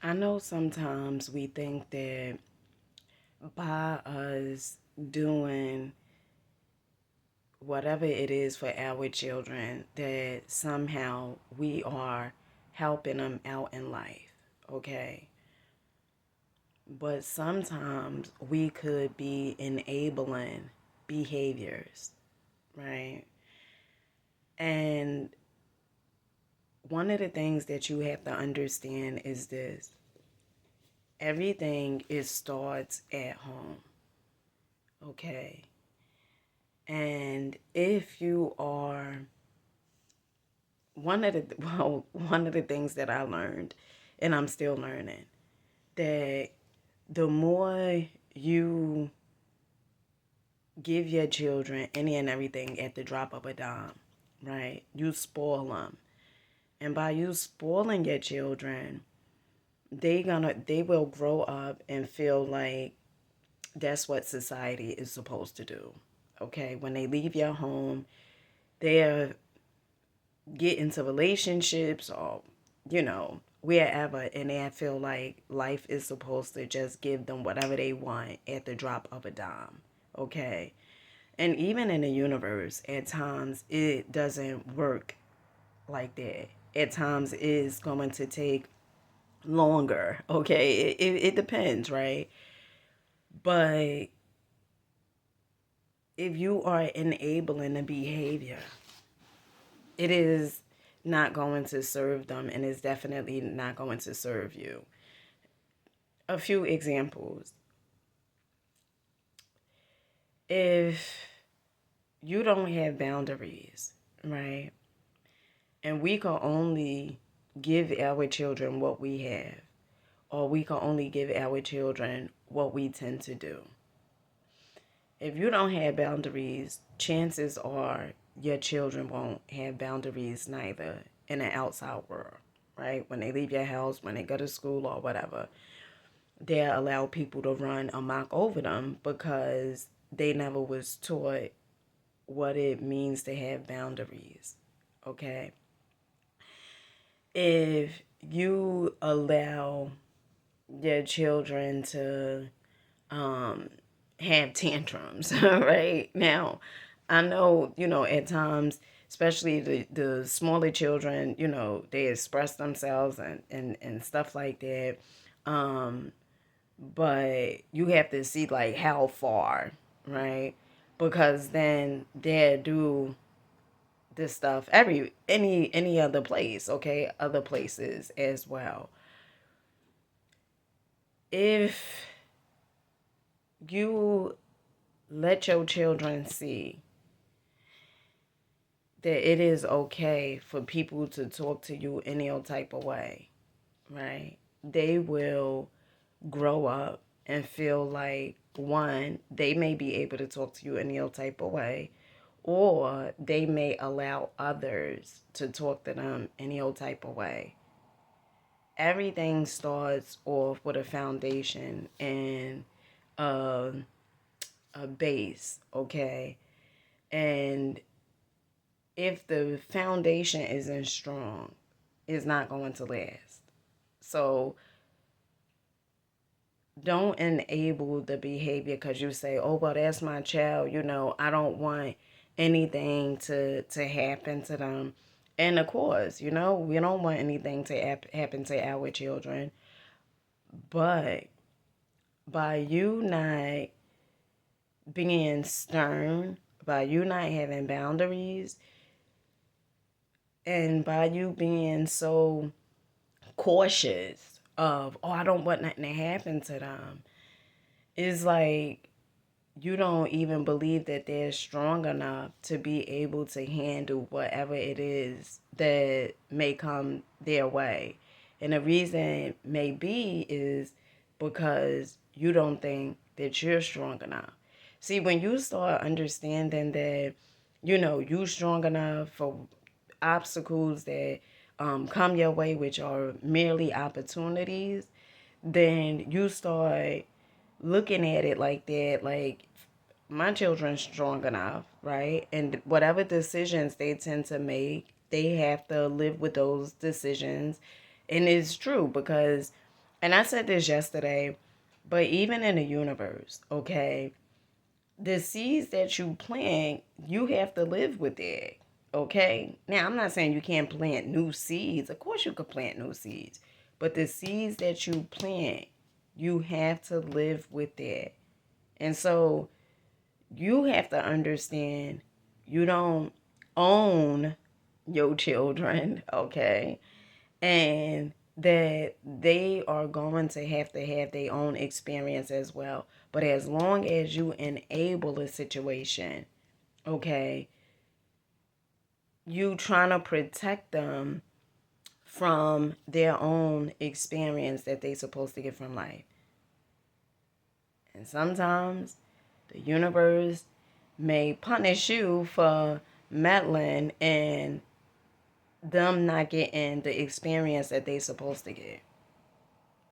I know sometimes we think that by us doing whatever it is for our children, that somehow we are helping them out in life, okay? But sometimes we could be enabling behaviors, right? And one of the things that you have to understand is this: everything is starts at home, okay? And if you are one of the things that I learned, and I'm still learning, that the more you give your children any and everything at the drop of a dime, right? You spoil them. And by you spoiling your children, they will grow up and feel like that's what society is supposed to do. Okay? When they leave your home, they're get into relationships or, wherever, and they feel like life is supposed to just give them whatever they want at the drop of a dime. Okay? And even in the universe, at times it doesn't work like that. At times it's going to take longer. Okay? It depends, right? But if you are enabling the behavior, it is not going to serve them, and it's definitely not going to serve you. A few examples. If you don't have boundaries, right? And we can only give our children what we have, or we can only give our children what we tend to do. If you don't have boundaries, chances are your children won't have boundaries neither in the outside world, right? When they leave your house, when they go to school or whatever, they allow people to run amok over them because they never was taught what it means to have boundaries, okay? If you allow your children to um, have tantrums, right? Now, I know, at times, especially the smaller children, they express themselves and stuff like that. Um, but you have to see like how far, right? Because then they do this stuff any other place, okay? Other places as well. If you let your children see that it is okay for people to talk to you any old type of way, right? They will grow up and feel like, one, they may be able to talk to you any old type of way, or they may allow others to talk to them any old type of way. Everything starts off with a foundation and a, a base, okay? And if the foundation isn't strong, it's not going to last. So don't enable the behavior because you say, "Oh, well, that's my child. I don't want anything to happen to them." And of course, we don't want anything to happen to our children. But by you not being stern, by you not having boundaries, and by you being so cautious of, "Oh, I don't want nothing to happen to them," it's like you don't even believe that they're strong enough to be able to handle whatever it is that may come their way. And the reason may be is because you don't think that you're strong enough. See, when you start understanding that, you strong enough for obstacles that come your way, which are merely opportunities, then you start looking at it like that, like my children's strong enough, right? And whatever decisions they tend to make, they have to live with those decisions. And it's true because And I said this yesterday, but even in the universe, okay, the seeds that you plant, you have to live with it. Okay? Now, I'm not saying you can't plant new seeds. Of course, you could plant new seeds. But the seeds that you plant, you have to live with it. And so you have to understand you don't own your children, okay? And that they are going to have their own experience as well. But as long as you enable a situation, okay, you trying to protect them from their own experience that they supposed to get from life. And sometimes the universe may punish you for meddling and them not getting the experience that they supposed to get.